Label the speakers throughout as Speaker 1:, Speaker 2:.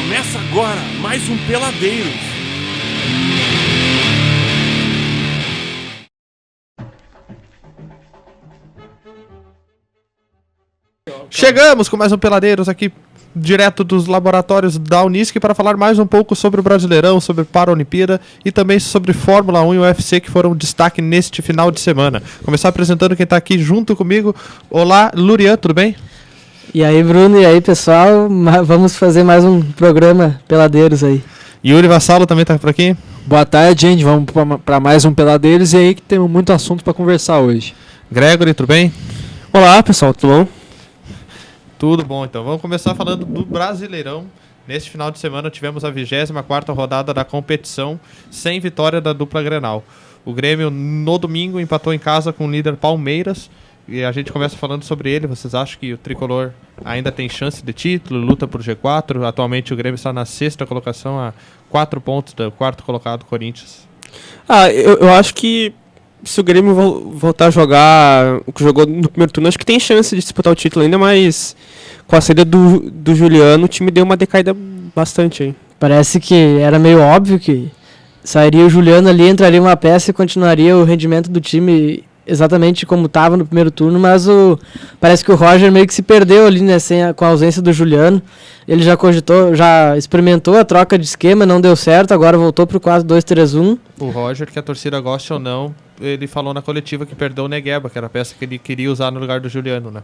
Speaker 1: Começa agora mais um Peladeiros.
Speaker 2: Chegamos com mais um Peladeiros aqui, direto dos laboratórios da Unisc, para falar mais um pouco sobre o Brasileirão, sobre Paralimpíada e também sobre Fórmula 1 e UFC, que foram destaque neste final de semana. Começar apresentando quem está aqui junto comigo. Olá, Lurian, tudo bem?
Speaker 3: E aí, Bruno, e aí, pessoal, vamos fazer mais um programa Peladeiros aí.
Speaker 2: Yuri Vassalo também está por aqui.
Speaker 4: Boa tarde, gente, vamos para mais um Peladeiros e aí que temos muito assunto para conversar hoje.
Speaker 2: Gregory, tudo bem?
Speaker 5: Olá, pessoal, tudo bom?
Speaker 2: Tudo bom, então vamos começar falando do Brasileirão. Neste final de semana tivemos a 24ª rodada da competição, sem vitória da dupla Grenal. O Grêmio no domingo empatou em casa com o líder Palmeiras, e a gente começa falando sobre ele. Vocês acham que o Tricolor ainda tem chance de título, luta por G4? Atualmente o Grêmio está na 6ª colocação, a 4 pontos do 4º colocado Corinthians.
Speaker 5: Eu acho que se o Grêmio voltar a jogar o que jogou no primeiro turno, acho que tem chance de disputar o título ainda, mas com a saída do Juliano, o time deu uma decaída bastante aí.
Speaker 3: Parece que era meio óbvio que sairia o Juliano ali, entraria uma peça e continuaria o rendimento do time exatamente como estava no primeiro turno, mas parece que o Roger meio que se perdeu ali, né, com a ausência do Juliano. Ele já experimentou a troca de esquema, não deu certo, agora voltou para o 4-2-3-1.
Speaker 2: O Roger, que a torcida goste ou não, ele falou na coletiva que perdeu o Negueba, que era a peça que ele queria usar no lugar do Juliano, né?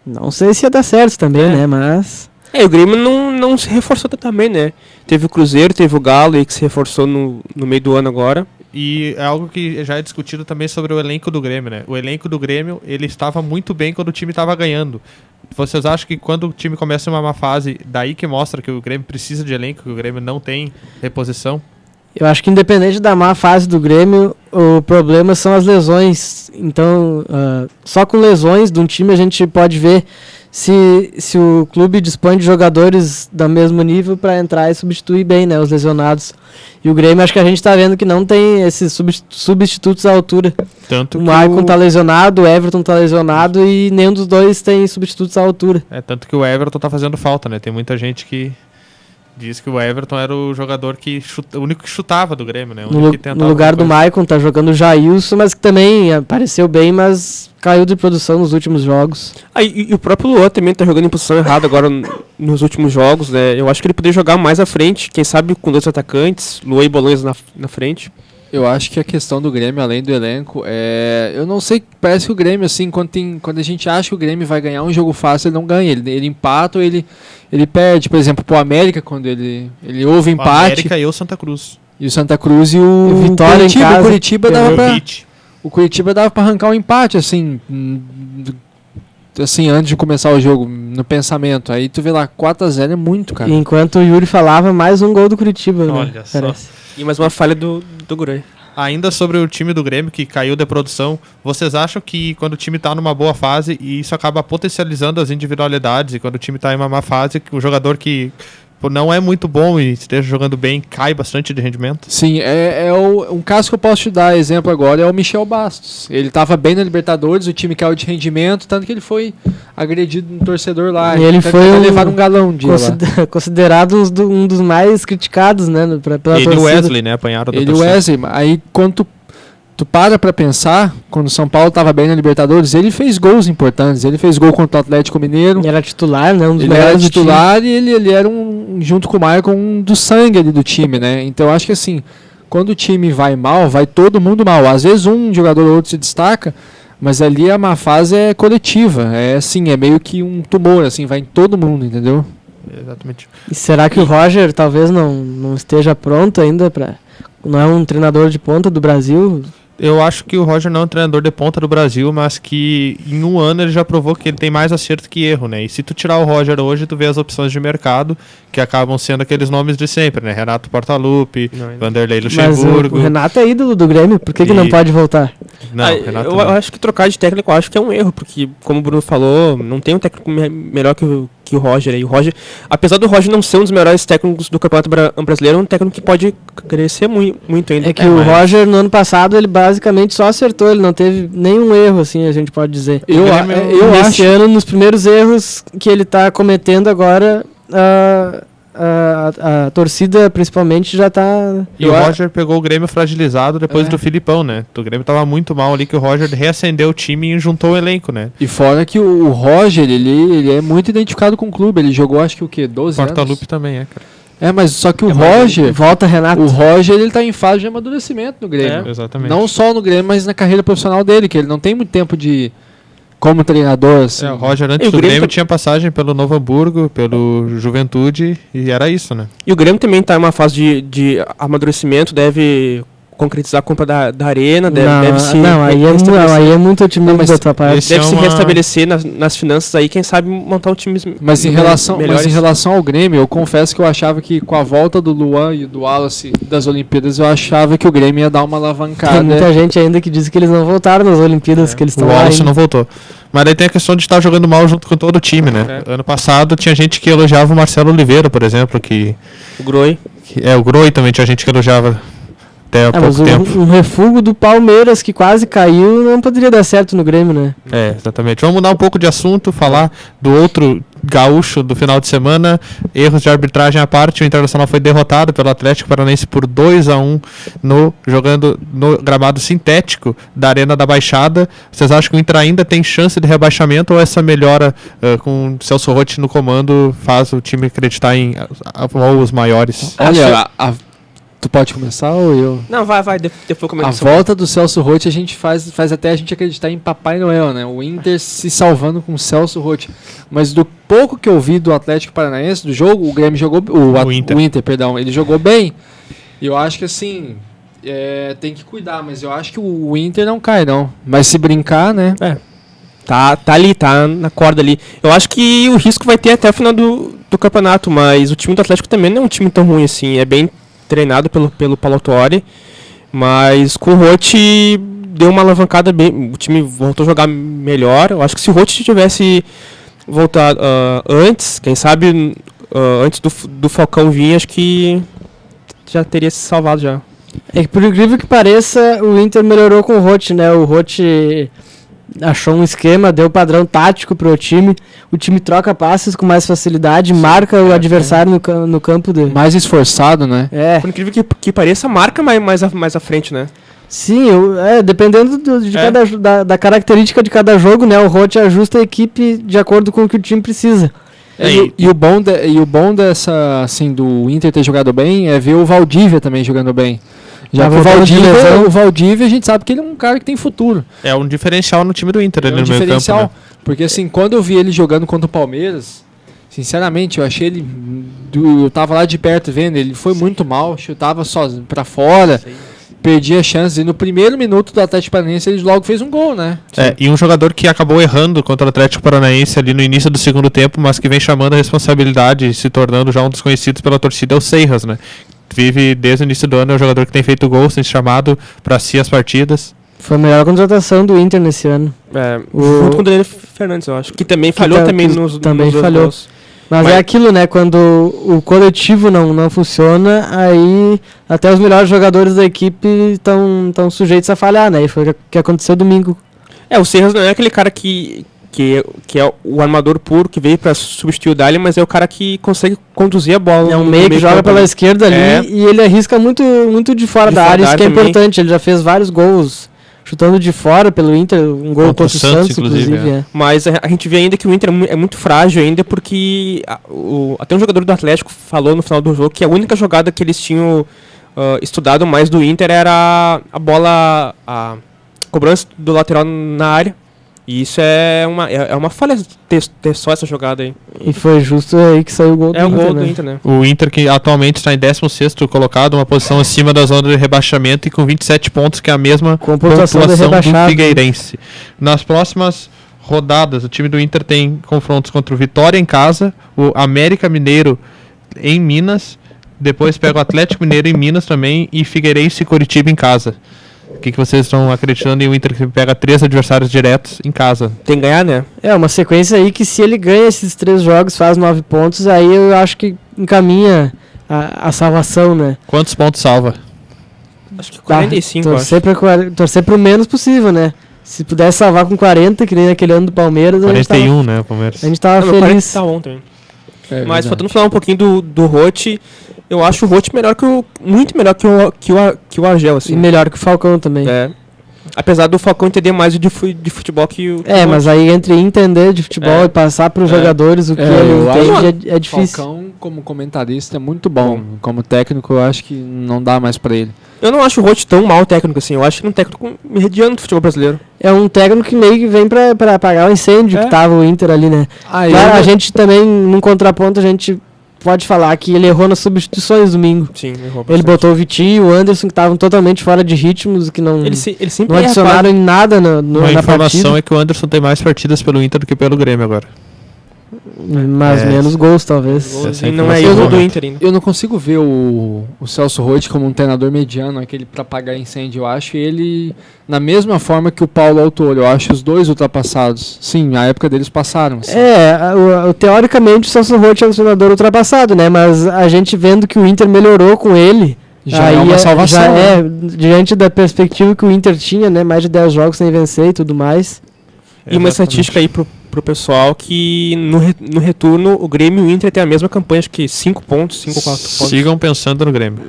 Speaker 3: Não sei se ia dar certo também, né, mas...
Speaker 5: O Grêmio não se reforçou também, né? Teve o Cruzeiro, teve o Galo aí que se reforçou no meio do ano agora.
Speaker 2: E é algo que já é discutido também sobre o elenco do Grêmio, né? O elenco do Grêmio, ele estava muito bem quando o time estava ganhando. Vocês acham que quando o time começa uma má fase, daí que mostra que o Grêmio precisa de elenco, que o Grêmio não tem reposição? Eu
Speaker 3: acho que independente da má fase do Grêmio, o problema são as lesões. Então, só com lesões de um time a gente pode ver se o clube dispõe de jogadores do mesmo nível para entrar e substituir bem, né, os lesionados. E o Grêmio, acho que a gente está vendo que não tem esses substitutos à altura.
Speaker 2: Tanto
Speaker 3: o Maicon tá lesionado, o Everton tá lesionado e nenhum dos dois tem substitutos à altura.
Speaker 2: Tanto que o Everton tá fazendo falta, né? Tem muita gente que diz que o Everton era o jogador o único que chutava do Grêmio, né?
Speaker 3: No lugar do Maicon tá jogando o Jailson, mas que também apareceu bem, mas caiu de produção nos últimos jogos.
Speaker 5: E o próprio Luan também tá jogando em posição errada agora nos últimos jogos, né? Eu acho que ele poderia jogar mais à frente, quem sabe com 2 atacantes, Luan e Bolonhas na frente.
Speaker 4: Eu acho que a questão do Grêmio, além do elenco, eu não sei, parece que o Grêmio, assim, quando a gente acha que o Grêmio vai ganhar um jogo fácil, ele não ganha, ele empata ou ele perde. Por exemplo, pro América, quando ele houve empate. O
Speaker 2: América e o Santa Cruz.
Speaker 4: E o Santa Cruz e o
Speaker 3: Vitória
Speaker 4: Curitiba.
Speaker 3: em casa.
Speaker 4: O Curitiba dava pra arrancar um empate, assim, antes de começar o jogo, no pensamento. Aí tu vê lá, 4-0 é muito, cara.
Speaker 3: Enquanto o Yuri falava, mais um gol do Curitiba.
Speaker 2: Olha
Speaker 3: né?
Speaker 2: só.
Speaker 3: Parece.
Speaker 5: E mais uma falha do Grêmio.
Speaker 2: Ainda sobre o time do Grêmio, que caiu de produção, vocês acham que quando o time está numa boa fase, e isso acaba potencializando as individualidades, e quando o time está em uma má fase, o jogador que não é muito bom e esteja jogando bem, cai bastante de rendimento?
Speaker 4: Sim, um caso que eu posso te dar exemplo agora é o Michel Bastos. Ele estava bem na Libertadores, o time caiu de rendimento, tanto que ele foi agredido no torcedor lá.
Speaker 3: E ele foi
Speaker 4: levar um galão de
Speaker 3: considerado um dos mais criticados, né, pela torcida.
Speaker 2: Ele e o Wesley, né, apanharam da torcida.
Speaker 4: Ele e o Wesley, aí quando tu para pensar, quando o São Paulo estava bem na Libertadores, ele fez gols importantes. Ele fez gol contra o Atlético Mineiro.
Speaker 3: Ele era titular, né?
Speaker 4: Ele era titular e ele era junto com o Maicon, do sangue ali do time, né? Então eu acho que assim, quando o time vai mal, vai todo mundo mal. Às vezes um jogador ou outro se destaca, mas ali a má fase é coletiva. É assim, é meio que um tumor, assim, vai em todo mundo, entendeu?
Speaker 2: Exatamente.
Speaker 3: E será que o Roger talvez não esteja pronto ainda para... Não é um treinador de ponta do Brasil?
Speaker 2: Eu acho que o Roger não é um treinador de ponta do Brasil, mas que em um ano ele já provou que ele tem mais acerto que erro, né? E se tu tirar o Roger hoje, tu vê as opções de mercado, que acabam sendo aqueles nomes de sempre, né? Renato Portaluppi, Vanderlei Luxemburgo.
Speaker 3: Mas o Renato é ídolo do Grêmio, por que não pode voltar?
Speaker 2: Não, Renato
Speaker 5: eu acho que trocar de técnico, eu acho que é um erro, porque, como o Bruno falou, não tem um técnico melhor que o Roger. E o Roger, apesar do Roger não ser um dos melhores técnicos do Campeonato Brasileiro, é um técnico que pode crescer muito ainda.
Speaker 3: É que o Roger, no ano passado, ele basicamente só acertou, ele não teve nenhum erro, assim, a gente pode dizer.
Speaker 4: Eu
Speaker 3: acho ano, nos primeiros erros que ele está cometendo agora, a torcida, principalmente, já tá...
Speaker 2: E o Roger pegou o Grêmio fragilizado depois do Filipão, né? O Grêmio tava muito mal ali, que o Roger reacendeu o time e juntou o elenco, né?
Speaker 4: E fora que o Roger, ele é muito identificado com o clube. Ele jogou, acho que o quê? 12 anos?
Speaker 2: Porta-Lupe também é, cara.
Speaker 4: Mas só que o Roger...
Speaker 3: Volta, Renato.
Speaker 4: O Roger, ele tá em fase de amadurecimento no Grêmio.
Speaker 2: Exatamente.
Speaker 4: Não só no Grêmio, mas na carreira profissional dele, que ele não tem muito tempo de... como treinador, assim.
Speaker 2: O Roger antes
Speaker 5: E o
Speaker 2: do
Speaker 5: Grêmio
Speaker 2: Grêmio tinha passagem pelo Novo Hamburgo, pelo Juventude, e era isso, né?
Speaker 5: E o Grêmio também tá em uma fase de amadurecimento, deve concretizar a compra da Arena, deve se
Speaker 3: aí é muito otimismo da tua parte.
Speaker 5: deve se restabelecer nas finanças aí, quem sabe montar um time
Speaker 4: mas em relação ao Grêmio, eu confesso que eu achava que com a volta do Luan e do Wallace das Olimpíadas, eu achava que o Grêmio ia dar uma alavancada.
Speaker 3: Tem muita gente ainda que diz que eles não voltaram nas Olimpíadas, que eles estão
Speaker 2: O
Speaker 3: lá
Speaker 2: Wallace
Speaker 3: ainda.
Speaker 2: não voltou. Mas aí tem a questão de estar jogando mal junto com todo o time, né? Ano passado tinha gente que elogiava o Marcelo Oliveira, por exemplo,
Speaker 5: o Groi.
Speaker 2: O Groi também tinha gente que elogiava até há pouco tempo.
Speaker 3: Um refúgio do Palmeiras que quase caiu não poderia dar certo no Grêmio, né?
Speaker 2: Exatamente. Vamos mudar um pouco de assunto, falar do outro gaúcho do final de semana. Erros de arbitragem à parte, o Internacional foi derrotado pelo Atlético Paranaense por 2-1 jogando no gramado sintético da Arena da Baixada. Vocês acham que o Inter ainda tem chance de rebaixamento ou essa melhora com o Celso Roth no comando faz o time acreditar em voos maiores?
Speaker 4: Olha, tu pode começar ou eu?
Speaker 5: Não, vai, depois começa.
Speaker 4: A volta do Celso Roth a gente faz até a gente acreditar em Papai Noel, né? O Inter se salvando com o Celso Roth. Mas do pouco que eu vi do Atlético Paranaense, do jogo, o Grêmio jogou... O Inter, perdão, ele jogou bem. E eu acho que assim, tem que cuidar, mas eu acho que o Inter não cai, não. Mas se brincar, né?
Speaker 5: Tá ali, tá na corda ali. Eu acho que o risco vai ter até o final do campeonato, mas o time do Atlético também não é um time tão ruim assim. É bem treinado pelo Paulo Tuori, mas com o Roth deu uma alavancada bem, o time voltou a jogar melhor. Eu acho que se o Roth tivesse voltado antes, quem sabe antes do Falcão vir, acho que já teria se salvado já.
Speaker 3: É que por incrível que pareça, o Inter melhorou com o Roth, né? O Roth achou um esquema, deu padrão tático pro time. O time troca passes com mais facilidade, marca o adversário no campo dele.
Speaker 4: Mais esforçado, né?
Speaker 5: Por incrível que pareça, marca mais à frente, né?
Speaker 3: Sim, dependendo da característica de cada jogo, né? O Roth ajusta a equipe de acordo com o que o time precisa.
Speaker 4: E o bom dessa, assim, do Inter ter jogado bem é ver o Valdívia também jogando bem. Já que o Valdívia, a gente sabe que ele é um cara que tem futuro.
Speaker 2: É um diferencial no time do Inter,
Speaker 4: no meio campo, né? Porque assim, quando eu vi ele jogando contra o Palmeiras, sinceramente, eu achei ele... Eu tava lá de perto vendo, ele foi muito mal, chutava sozinho pra fora, perdia a chance. E no primeiro minuto do Atlético Paranaense, ele logo fez um gol, né?
Speaker 2: E um jogador que acabou errando contra o Atlético Paranaense ali no início do segundo tempo, mas que vem chamando a responsabilidade e se tornando já um dos conhecidos pela torcida, é o Seiras, né? Vive desde o início do ano, é um jogador que tem feito gols, tem chamado pra si as partidas.
Speaker 3: Foi a melhor contratação do Inter nesse ano.
Speaker 5: Junto com o Daniel Fernandes, eu acho. Que também falhou nos
Speaker 3: falhou. Gols. Mas é aquilo, né? Quando o coletivo não funciona, aí até os melhores jogadores da equipe estão sujeitos a falhar, né? E foi o que aconteceu domingo.
Speaker 5: O Seiras não é aquele cara que é o armador puro que veio para substituir o Dali, mas é o cara que consegue conduzir a bola.
Speaker 3: É um meio que joga pela esquerda ali e ele arrisca muito, muito de fora da área, isso que é importante. Ele já fez vários gols chutando de fora pelo Inter, um gol contra o Santos, inclusive.
Speaker 5: Mas a gente vê ainda que o Inter é muito frágil ainda, porque até um jogador do Atlético falou no final do jogo que a única jogada que eles tinham estudado mais do Inter era a bola, a cobrança do lateral na área. E isso é uma falha ter só essa jogada aí.
Speaker 3: E foi justo aí que saiu o gol do Inter.
Speaker 5: O gol do Inter, né?
Speaker 2: O Inter que atualmente está em 16º colocado, uma posição acima da zona de rebaixamento e com 27 pontos, que é a mesma pontuação do Figueirense. Nas próximas rodadas, o time do Inter tem confrontos contra o Vitória em casa, o América Mineiro em Minas, depois pega o Atlético Mineiro em Minas também e Figueirense e Coritiba em casa. O que vocês estão acreditando em o Inter que pega 3 adversários diretos em casa?
Speaker 5: Tem que ganhar, né?
Speaker 3: Uma sequência aí que se ele ganha esses 3 jogos, faz 9 pontos, aí eu acho que encaminha a salvação, né?
Speaker 2: Quantos pontos salva?
Speaker 5: Acho que 45,
Speaker 3: torcer pro menos possível, né? Se pudesse salvar com 40, que nem naquele ano do Palmeiras...
Speaker 2: 41, né, o Palmeiras.
Speaker 3: A gente tava feliz.
Speaker 5: 40 tá bom também. Mas faltando falar um pouquinho do Roth, eu acho o Roth muito melhor que o Argel, assim.
Speaker 3: E melhor que o Falcão também.
Speaker 5: Apesar do Falcão entender mais de futebol que o
Speaker 3: Mas aí entre entender de futebol e passar para os jogadores o que ele entende é difícil.
Speaker 4: O Falcão, como comentarista, é muito bom. Como técnico, eu acho que não dá mais para ele.
Speaker 5: Eu não acho o Roth tão mal técnico assim. Eu acho que é um técnico mediano do futebol brasileiro.
Speaker 3: É um técnico que meio que vem pra apagar o incêndio que tava o Inter ali, né? Claro, a gente também, num contraponto, a gente pode falar que ele errou nas substituições domingo.
Speaker 5: Sim, errou bastante.
Speaker 3: Ele botou o Vitinho e o Anderson, que estavam totalmente fora de ritmos, que não adicionaram em nada
Speaker 2: A
Speaker 3: na
Speaker 2: informação
Speaker 3: partida.
Speaker 2: é que o Anderson tem mais partidas pelo Inter do que pelo Grêmio agora.
Speaker 3: Mas menos gols, talvez.
Speaker 5: E não é erro do Inter ainda.
Speaker 4: Eu não consigo ver o Celso Roth como um treinador mediano, aquele para apagar incêndio. Eu acho ele na mesma forma que o Paulo Autuori. Eu acho os dois ultrapassados. Sim, a época deles passaram. Assim.
Speaker 3: Teoricamente o Celso Roth é um treinador ultrapassado, né? Mas a gente vendo que o Inter melhorou com ele,
Speaker 4: já é uma salvação.
Speaker 3: Diante da perspectiva que o Inter tinha, né? Mais de 10 jogos sem vencer e tudo mais.
Speaker 5: E uma estatística aí pro pessoal que no retorno o Grêmio e o Inter tem a mesma campanha, acho que 5 pontos, 5 ou 4 pontos.
Speaker 2: Sigam pensando no Grêmio.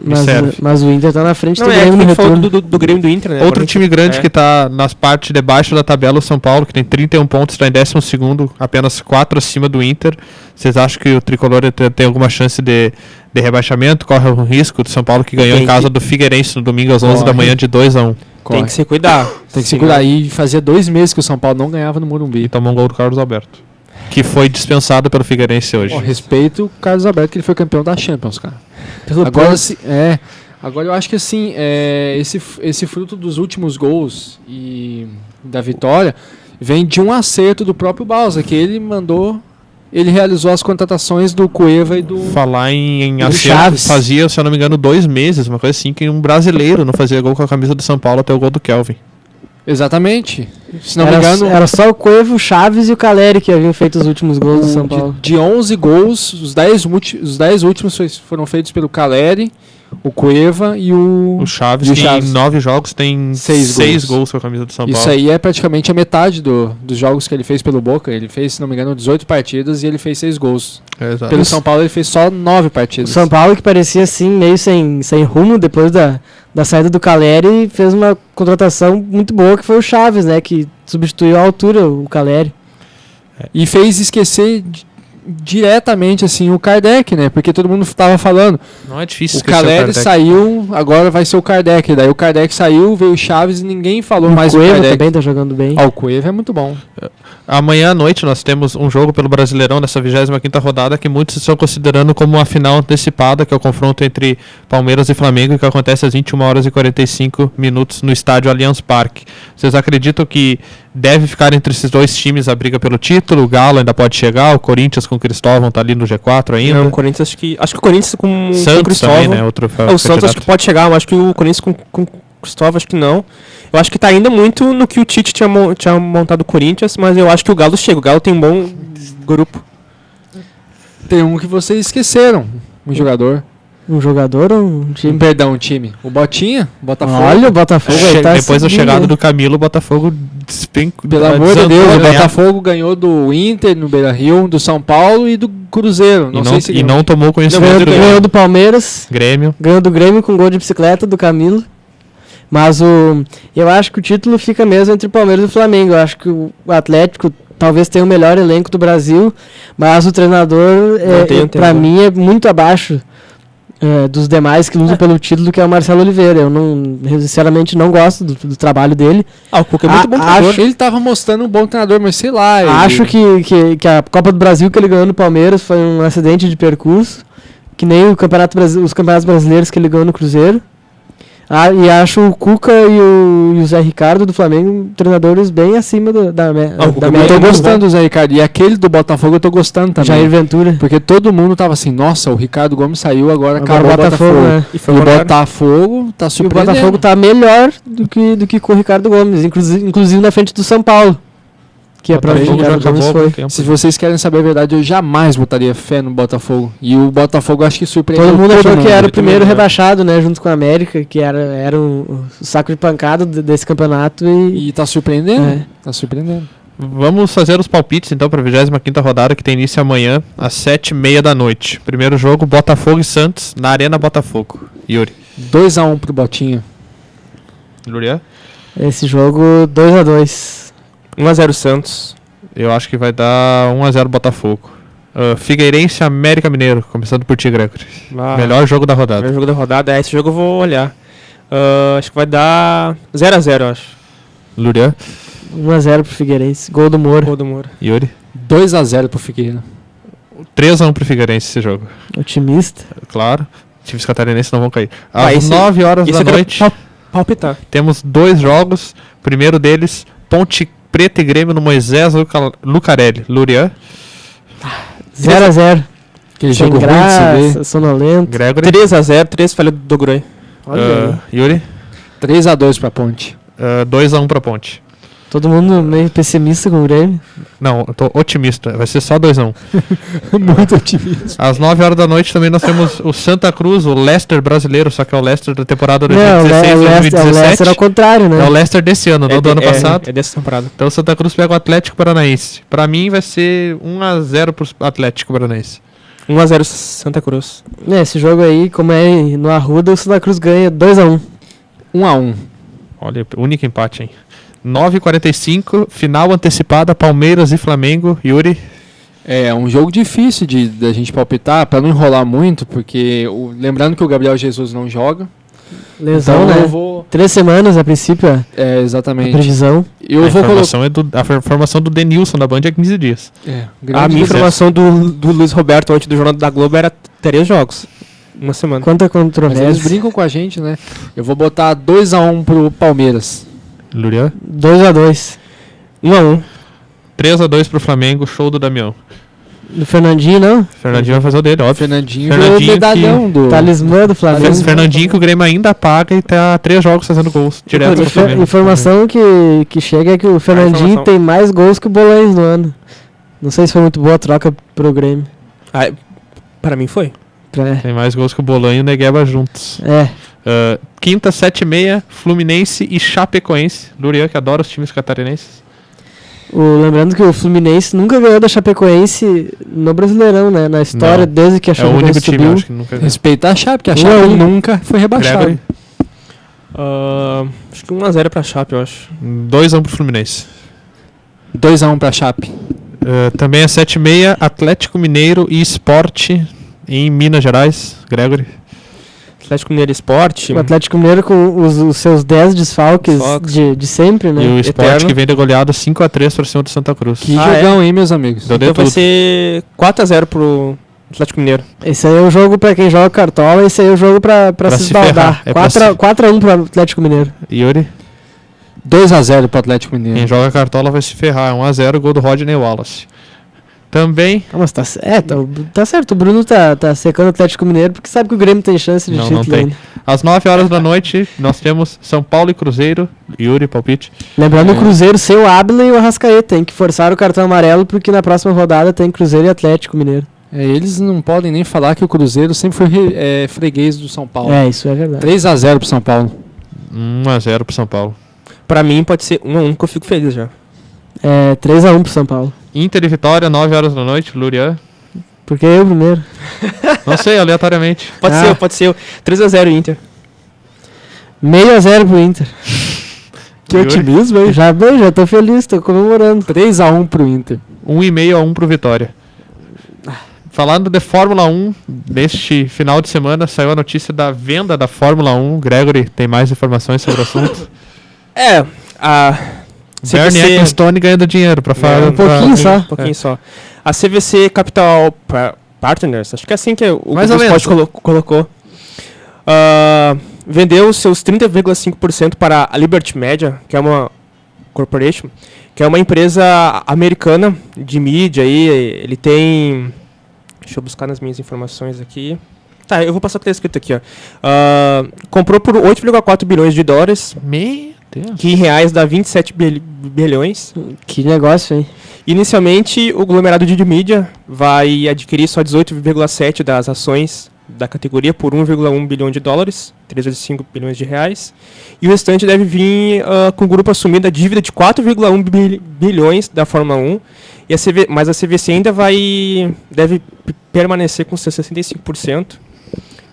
Speaker 3: Mas o Inter tá na frente
Speaker 5: Não,
Speaker 3: do Grêmio no retorno.
Speaker 5: Do Grêmio e do Inter, né?
Speaker 2: Outro time grande que tá nas partes de baixo da tabela, o São Paulo, que tem 31 pontos, está em 12º, apenas 4 acima do Inter. Vocês acham que o Tricolor tem alguma chance de rebaixamento? Corre um risco do São Paulo, que ganhou em casa do Figueirense no domingo às 11 da manhã de 2-1.
Speaker 5: Tem que se cuidar.
Speaker 4: Tem que se cuidar. E fazia 2 meses que o São Paulo não ganhava no Morumbi.
Speaker 2: E tomou um gol do Carlos Alberto, que foi dispensado pelo Figueirense hoje.
Speaker 4: Respeito o Carlos Alberto, que ele foi campeão da Champions, cara. Agora eu acho que assim, esse fruto dos últimos gols e da vitória vem de um acerto do próprio Balsa, que ele realizou as contratações do Cueva e do...
Speaker 2: Falar em
Speaker 3: acerto, Chaves.
Speaker 2: Fazia, se eu não me engano, 2 meses, uma coisa assim, que um brasileiro não fazia gol com a camisa do São Paulo até o gol do Kelvin.
Speaker 4: Exatamente. Se não me engano...
Speaker 3: Era só o Cueva, o Chaves e o Caleri que haviam feito os últimos gols do São Paulo.
Speaker 4: De 11 gols, os 10 últimos foram feitos pelo Caleri, o Cueva e o
Speaker 2: Chaves, que em 9 jogos tem 6 gols com a camisa do São Paulo.
Speaker 4: Isso aí é praticamente a metade dos jogos que ele fez pelo Boca. Ele fez, se não me engano, 18 partidas e ele fez 6 gols.
Speaker 2: Exato.
Speaker 4: Pelo São Paulo ele fez só 9 partidas.
Speaker 3: O São Paulo, que parecia assim, meio sem rumo depois da saída do Caleri, fez uma contratação muito boa, que foi o Chaves, né? Que substituiu à altura o Caleri.
Speaker 4: E fez esquecer diretamente assim o Kardec, né? Porque todo mundo estava falando.
Speaker 2: Não é difícil.
Speaker 4: O Caleri saiu, agora vai ser o Kardec. Daí o Kardec saiu, veio o Chaves e ninguém falou mais do Kardec. O Cueva
Speaker 3: também tá jogando bem.
Speaker 4: O Cueva é muito bom.
Speaker 2: Amanhã à noite nós temos um jogo pelo Brasileirão nessa 25ª rodada que muitos estão considerando como uma final antecipada, que é o confronto entre Palmeiras e Flamengo, que acontece às 21h45 no estádio Allianz Parque. Vocês acreditam que deve ficar entre esses dois times a briga pelo título? O Galo ainda pode chegar, o Corinthians com o Cristóvão tá ali no G4 ainda.
Speaker 5: Não, o Corinthians acho que o Corinthians com o
Speaker 2: também,
Speaker 5: Cristóvão,
Speaker 2: né?
Speaker 5: O Santos acho que pode chegar, mas acho que o Corinthians com o Cristóvão acho que não. Eu acho que tá ainda muito no que o Tite tinha montado o Corinthians, mas eu acho que o Galo chega. O Galo tem um bom grupo.
Speaker 4: Tem um que vocês esqueceram, um jogador.
Speaker 3: Um jogador ou um time?
Speaker 4: Perdão, um time. O Botinha, Botafogo.
Speaker 3: Olha, o Botafogo aí tá
Speaker 2: depois da chegada do Camilo, o Botafogo
Speaker 4: pelo amor de Deus, o Botafogo ganhou do Inter no Beira-Rio, do São Paulo e do Cruzeiro.
Speaker 2: Não tomou conhecimento.
Speaker 3: Ganhou do Palmeiras.
Speaker 2: Grêmio.
Speaker 3: Ganhou do Grêmio com gol de bicicleta do Camilo. Mas eu acho que o título fica mesmo entre o Palmeiras e o Flamengo. Eu acho que o Atlético talvez tenha o melhor elenco do Brasil, mas o treinador, para mim, é muito abaixo dos demais que lutam pelo título, que é o Marcelo Oliveira. Eu sinceramente não gosto do trabalho dele.
Speaker 5: O Cuca é muito bom treinador.
Speaker 4: Ele estava mostrando um bom treinador, mas sei lá.
Speaker 3: Acho que a Copa do Brasil que ele ganhou no Palmeiras foi um acidente de percurso, que nem os campeonatos brasileiros que ele ganhou no Cruzeiro. E acho o Cuca e o Zé Ricardo do Flamengo treinadores bem acima da média.
Speaker 4: Eu tô gostando do Zé Ricardo. E aquele do Botafogo eu tô gostando também.
Speaker 3: Jair Ventura.
Speaker 4: Porque todo mundo tava assim, nossa, o Ricardo Gomes saiu, agora acabou o Botafogo.
Speaker 3: Né?
Speaker 4: E o Botafogo tá surpreendendo.
Speaker 3: E o Botafogo tá melhor do que com o Ricardo Gomes, inclusive na frente do São Paulo. Que é pra onde o Ricardo Gomes foi.
Speaker 4: Se vocês querem saber a verdade, eu jamais botaria fé no Botafogo. E o Botafogo acho que surpreendeu.
Speaker 3: Todo mundo achou que era o primeiro rebaixado, né? Junto com a América, que era o saco de pancada desse campeonato.
Speaker 4: E tá surpreendendo. Tá surpreendendo.
Speaker 2: Vamos fazer os palpites então para a 25ª rodada, que tem início amanhã às 7h30 da noite. Primeiro jogo, Botafogo e Santos na Arena Botafogo. Yuri.
Speaker 4: 2x1 pro Botinha.
Speaker 2: Lurian?
Speaker 3: Esse jogo 2x2.
Speaker 5: 1x0 Santos.
Speaker 2: Eu acho que vai dar 1x0 Botafogo. Figueirense e América Mineiro, começando por ti, Gregory. Melhor jogo da rodada.
Speaker 5: Melhor jogo da rodada. Esse jogo eu vou olhar. Acho que vai dar 0x0, eu acho.
Speaker 2: Lurian?
Speaker 3: 1x0 pro Figueirense. Gol do Moura.
Speaker 5: Gol do Moura.
Speaker 2: Yuri?
Speaker 4: 2x0 pro Figueira.
Speaker 2: 3x1 pro Figueirense esse jogo.
Speaker 3: Otimista.
Speaker 2: Claro. Times catarinenses não vão cair.
Speaker 5: Ah,
Speaker 2: Às
Speaker 5: esse-
Speaker 2: 9 horas
Speaker 5: Esse
Speaker 2: da
Speaker 5: eu quero
Speaker 2: noite,
Speaker 5: palpitar.
Speaker 2: temos 2 jogos. Primeiro deles, Ponte Preta e Grêmio no Moisés Lucarelli. Lurian?
Speaker 3: 0x0.
Speaker 4: Aquele
Speaker 3: Sem
Speaker 4: jogo ruim de se
Speaker 3: graça,
Speaker 4: ver.
Speaker 3: sonolento.
Speaker 2: Gregory?
Speaker 5: 3x0, 3 falha do Groi.
Speaker 3: Olha aí.
Speaker 2: Yuri?
Speaker 4: 3x2 pra Ponte.
Speaker 2: 2x1 pra Ponte.
Speaker 3: Todo mundo meio pessimista com o Grêmio.
Speaker 2: Não, eu tô otimista. Vai ser só 2x1.
Speaker 4: Muito otimista.
Speaker 2: Às 9 horas da noite também nós temos o Santa Cruz, o Leicester brasileiro, só que é o Leicester da temporada
Speaker 3: Não, o
Speaker 2: 2016-2017.
Speaker 3: Leicester ao contrário, né?
Speaker 2: É o Leicester desse ano, não do ano passado.
Speaker 5: É dessa temporada.
Speaker 2: Então o Santa Cruz pega o Atlético Paranaense. Pra mim vai ser 1x0 pro Atlético Paranaense.
Speaker 5: 1x0 Santa Cruz.
Speaker 3: Esse jogo aí, como é no Arruda, o Santa Cruz ganha 2x1.
Speaker 4: 1x1.
Speaker 2: Olha, único empate, hein? 9h45, final antecipada, Palmeiras e Flamengo. Yuri?
Speaker 4: É um jogo difícil da gente palpitar, pra não enrolar muito, porque lembrando que o Gabriel Jesus não joga.
Speaker 3: Lesão,
Speaker 4: Então
Speaker 3: né?
Speaker 4: eu vou.
Speaker 3: 3 semanas a princípio, a
Speaker 4: Exatamente.
Speaker 3: previsão.
Speaker 4: Eu vou colocar.
Speaker 2: A informação do Denilson da Band é 15 dias.
Speaker 5: A minha informação do Luiz Roberto ontem do Jornal da Globo era 3 jogos. Uma semana.
Speaker 3: Quanta
Speaker 4: Mas eles
Speaker 3: controvérsia.
Speaker 4: brincam com a gente, né? Eu vou botar 2x1 pro Palmeiras.
Speaker 2: Lurian?
Speaker 3: 2x2.
Speaker 5: 1x1.
Speaker 2: 3x2 pro Flamengo, show do Damião.
Speaker 3: Do Fernandinho, não?
Speaker 2: Fernandinho vai fazer o dele, óbvio.
Speaker 4: Fernandinho,
Speaker 2: Fernandinho
Speaker 4: o medalhão do.
Speaker 3: Talismã do Flamengo.
Speaker 2: Fernandinho que o Grêmio ainda paga e tá 3 jogos fazendo gols direto pro Flamengo.
Speaker 3: Informação que chega é que o Fernandinho
Speaker 5: informação.
Speaker 3: tem mais gols que o Bolanes no ano. Não sei se foi muito boa a troca pro Grêmio.
Speaker 5: Pra mim foi.
Speaker 2: Tem mais gols que o Bolan e o Negueba juntos. Quinta, 7h30, Fluminense e Chapecoense. Lurian, que adora os times catarinenses.
Speaker 3: Lembrando que o Fluminense nunca ganhou da Chapecoense no Brasileirão, né? Na história,
Speaker 2: Não.
Speaker 3: desde que a
Speaker 2: É o único
Speaker 3: Chapecoense
Speaker 2: time,
Speaker 3: subiu.
Speaker 2: acho que nunca.
Speaker 4: Respeitar a Chape, porque a
Speaker 3: 1 a 1.
Speaker 4: Chape nunca foi rebaixada.
Speaker 2: Gregory?
Speaker 5: Acho que 1x0 pra Chape, eu acho.
Speaker 2: 2x1 pro Fluminense.
Speaker 4: 2x1 pra Chape.
Speaker 2: Também às 7h30, Atlético Mineiro e Sport em Minas Gerais. Gregory?
Speaker 5: Atlético Mineiro Esporte.
Speaker 3: O Atlético Mineiro com os seus 10 desfalques de sempre, né?
Speaker 2: E o Sport
Speaker 5: Eterno.
Speaker 2: que vem de goleada 5x3 pra cima do Santa Cruz.
Speaker 4: Que
Speaker 5: Ah,
Speaker 4: jogão, hein, meus amigos?
Speaker 2: Deu de
Speaker 5: Então vai
Speaker 2: tudo.
Speaker 5: ser 4x0 pro Atlético Mineiro.
Speaker 3: Esse aí é o jogo pra quem joga cartola, esse aí é o jogo pra se
Speaker 2: se
Speaker 3: esbaldar.
Speaker 2: ferrar. É pra
Speaker 3: 4x1 pro Atlético Mineiro.
Speaker 2: Yuri?
Speaker 4: 2x0 pro Atlético Mineiro.
Speaker 2: Quem joga cartola vai se ferrar. 1x0, gol do Rodney Wallace. Também.
Speaker 3: Ah, mas tá certo, o Bruno tá secando o Atlético Mineiro porque sabe que o Grêmio tem chance de
Speaker 2: Não,
Speaker 3: título
Speaker 2: não tem.
Speaker 3: ainda.
Speaker 2: Às 9 horas da noite, nós temos São Paulo e Cruzeiro. Yuri, palpite.
Speaker 3: Lembrando o Cruzeiro sem o Ábila e o Arrascaeta, tem que forçar o cartão amarelo porque na próxima rodada tem Cruzeiro e Atlético Mineiro.
Speaker 4: Eles não podem nem falar que o Cruzeiro sempre foi freguês do São Paulo.
Speaker 3: Isso é verdade.
Speaker 4: 3x0 pro São Paulo.
Speaker 2: 1x0 pro São Paulo.
Speaker 5: Pra mim pode ser 1x1 que eu fico feliz já.
Speaker 3: 3x1 pro São Paulo.
Speaker 2: Inter e Vitória, 9 horas da noite. Lurian.
Speaker 3: Porque eu primeiro.
Speaker 2: Não sei, aleatoriamente.
Speaker 5: Pode ser 3x0 Inter.
Speaker 3: 0,5 pro Inter.
Speaker 4: Que
Speaker 2: Yuri?
Speaker 4: otimismo, hein?
Speaker 3: Já tô feliz, tô comemorando.
Speaker 4: 3x1 pro Inter.
Speaker 2: 1,5-1 pro Vitória. Falando de Fórmula 1, neste final de semana saiu a notícia da venda da Fórmula 1. Gregory tem mais informações sobre o assunto.
Speaker 5: A
Speaker 2: Bernie Ecclestone ganhando dinheiro pra falar.
Speaker 3: Um pouquinho só.
Speaker 5: Um pouquinho só. A CVC Capital Partners, acho que é assim que o
Speaker 2: Mais ou
Speaker 5: Grupo
Speaker 2: menos.
Speaker 5: Esporte colocou. Vendeu seus 30,5% para a Liberty Media, que é uma corporation, que é uma empresa americana de mídia aí. Ele tem... Deixa eu buscar nas minhas informações aqui. Tá, eu vou passar o que tá escrito aqui, ó. Comprou por 8,4 bilhões de dólares,
Speaker 2: Meu Deus.
Speaker 5: que em reais dá 27 bilhões.
Speaker 3: Que negócio, hein?
Speaker 5: Inicialmente, o conglomerado de mídia vai adquirir só 18,7% das ações da categoria por 1,1 bilhão de dólares, 3,5 bilhões de reais. E o restante deve vir com o grupo assumindo a dívida de 4,1 bilhões da Fórmula 1. E mas a CVC ainda deve permanecer com seus 65%,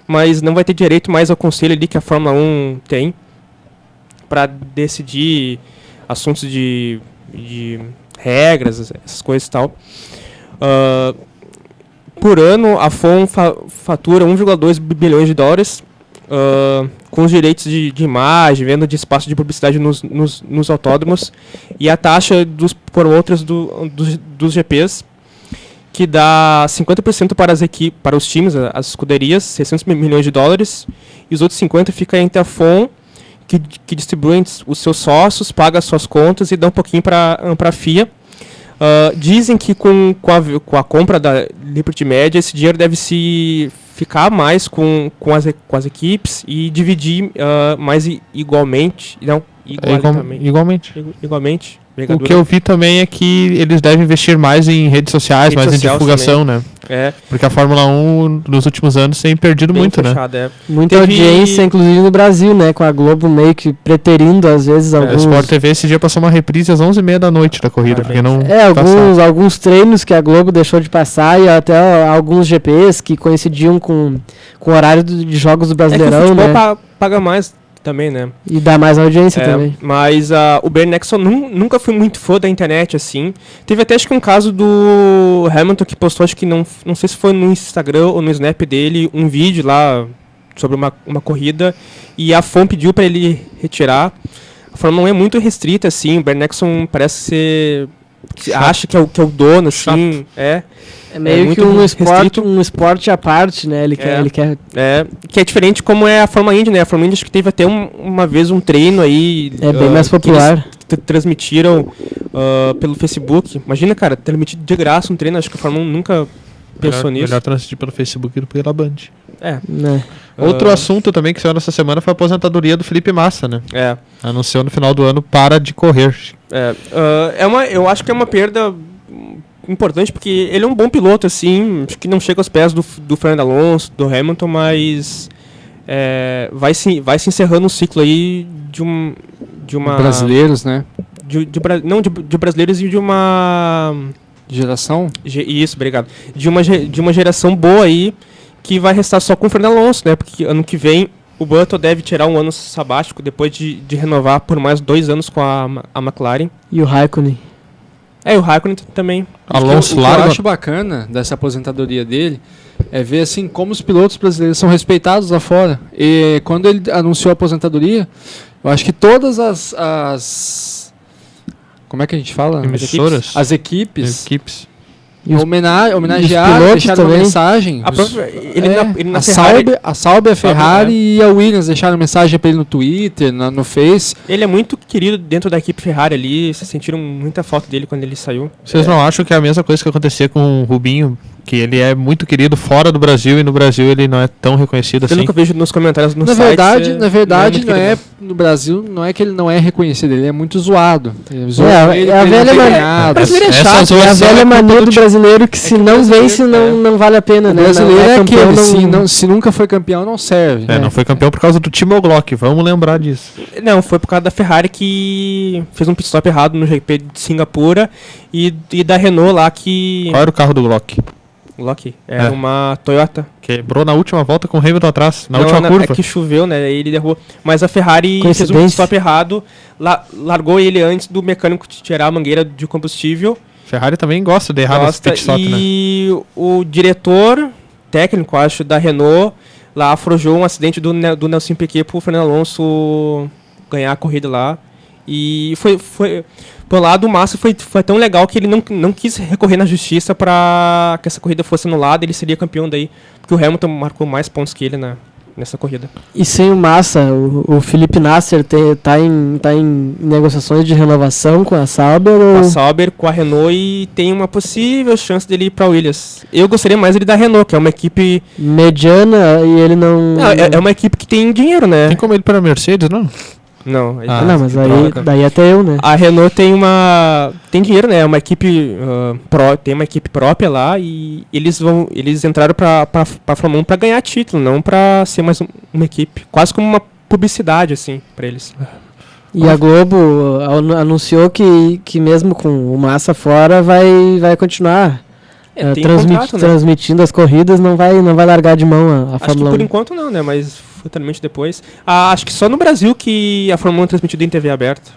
Speaker 5: mas não vai ter direito mais ao conselho ali que a Fórmula 1 tem para decidir assuntos de regras, essas coisas e tal. Por ano, a FOM fatura 1,2 bilhões de dólares com os direitos de imagem, venda de espaço de publicidade nos autódromos e a taxa dos promoters dos GPs, que dá 50% para os times, as escuderias, 600 milhões de dólares, e os outros 50% fica entre a FOM, que distribui os seus sócios, paga as suas contas e dá um pouquinho para a FIA. Dizem que com a compra da Liberty Media, esse dinheiro deve se ficar mais com as equipes e dividir mais igualmente. Não, igualmente.
Speaker 2: O que eu vi também é que eles devem investir mais em redes sociais, mais em divulgação, também, né? Porque a Fórmula 1 nos últimos anos tem perdido bem muito, fechado,
Speaker 3: né? Muita audiência, inclusive no Brasil, né? Com a Globo meio que preterindo, às vezes, alguns...
Speaker 2: A Sport TV esse dia passou uma reprise às 11h30 da noite da corrida, porque não...
Speaker 3: alguns treinos que a Globo deixou de passar e até alguns GPs que coincidiam com o horário de jogos do Brasileirão,
Speaker 5: que o futebol
Speaker 3: né?
Speaker 5: paga mais também, né?
Speaker 3: E dá mais audiência também.
Speaker 5: Mas o Bernie Ecclestone nunca foi muito fã da internet, assim. Teve até, acho que um caso do Hamilton que postou, acho que não sei se foi no Instagram ou no Snap dele, um vídeo lá sobre uma corrida, e a FOM pediu para ele retirar. A Fórmula 1 é muito restrita, assim. O Bernie Ecclestone parece ser... acha que é o dono, assim.
Speaker 3: É meio que um esporte à parte, né? Ele quer...
Speaker 5: que é diferente como é a Fórmula Indy, né? A Fórmula Indy acho que teve até uma vez um treino aí...
Speaker 3: É bem mais popular.
Speaker 5: Transmitiram pelo Facebook. Imagina, cara, transmitir de graça um treino. Acho que a Fórmula 1 nunca pensou nisso.
Speaker 2: Melhor transmitir pelo Facebook do que pela Band.
Speaker 3: Né?
Speaker 2: Outro assunto também que saiu nessa semana foi a aposentadoria do Felipe Massa, né? Anunciou no final do ano para de correr.
Speaker 5: Eu acho que é uma perda importante, porque ele é um bom piloto, assim, acho que não chega aos pés do Fernando Alonso, do Hamilton, mas vai se encerrando um ciclo aí de uma...
Speaker 4: Brasileiros, né?
Speaker 5: De brasileiros e de uma...
Speaker 4: Geração?
Speaker 5: Isso, obrigado. De uma geração boa aí, que vai restar só com o Fernando Alonso, né? Porque ano que vem o Button deve tirar um ano sabático depois de renovar por mais 2 anos com a McLaren.
Speaker 3: E o Raikkonen.
Speaker 5: O Raikkonen também.
Speaker 4: Alonso, o que eu acho bacana dessa aposentadoria dele é ver assim como os pilotos brasileiros são respeitados lá fora. E quando ele anunciou a aposentadoria, eu acho que todas as como é que a gente fala?
Speaker 2: Emissoras?
Speaker 4: As equipes.
Speaker 3: Homenagear,
Speaker 4: deixaram uma mensagem. A Sauber, a Ferrari e a Williams deixaram mensagem para ele no Twitter, no Face.
Speaker 5: Ele é muito querido dentro da equipe Ferrari ali, vocês sentiram muita falta dele quando ele saiu.
Speaker 2: Vocês não acham que é a mesma coisa que acontecia com o Rubinho? Que ele é muito querido fora do Brasil e no Brasil ele não é tão reconhecido assim.
Speaker 5: Eu nunca vejo nos comentários no site.
Speaker 4: Na verdade, no Brasil não é que ele não é reconhecido, ele é muito zoado.
Speaker 3: A velha mania do brasileiro que se não vence não vale a pena, né?
Speaker 4: O brasileiro é aquele, se nunca foi campeão não serve.
Speaker 2: Não foi campeão por causa do Timo Glock, vamos lembrar disso.
Speaker 5: Não, foi por causa da Ferrari que fez um pit stop errado no GP de Singapura e da Renault lá que...
Speaker 2: Qual era o carro do Glock?
Speaker 5: Glock, uma Toyota.
Speaker 2: Quebrou na última volta com o Hamilton atrás, na última curva.
Speaker 5: É que choveu, né? Ele derrubou. Mas a Ferrari fez um pit stop errado, largou ele antes do mecânico tirar a mangueira de combustível.
Speaker 2: Ferrari também gosta de errar nesse pit stop, né?
Speaker 5: E o diretor técnico, acho, da Renault, lá afrouxou um acidente do Nelson Piquet pro Fernando Alonso ganhar a corrida lá. E foi por lado, o Massa foi tão legal que ele não quis recorrer na justiça para que essa corrida fosse anulada, ele seria campeão daí, porque o Hamilton marcou mais pontos que ele nessa corrida.
Speaker 3: E sem o Massa, o Felipe Nasser tá em negociações de renovação com a Sauber?
Speaker 5: Com a Sauber, com a Renault, e tem uma possível chance dele ir para a Williams. Eu gostaria mais ele da Renault, que é uma equipe...
Speaker 3: mediana, e ele não...
Speaker 5: É uma equipe que tem dinheiro, né?
Speaker 2: Tem como ele para a Mercedes, não?
Speaker 5: Não,
Speaker 3: Não, mas aí,
Speaker 5: troca.
Speaker 3: daí até eu, né?
Speaker 5: A Renault tem dinheiro, né? Uma equipe tem uma equipe própria lá e eles entraram pra Fórmula 1 pra ganhar título, não pra ser mais uma equipe. Quase como uma publicidade, assim, pra eles.
Speaker 3: E a Globo anunciou que mesmo com o Massa fora vai continuar
Speaker 5: Tem contrato, né?
Speaker 3: transmitindo as corridas, não vai largar de mão a
Speaker 5: Acho que
Speaker 3: Fórmula 1.
Speaker 5: por enquanto não, né? Mas futuramente depois. Acho que só no Brasil que a Fórmula 1 é transmitida em TV aberta.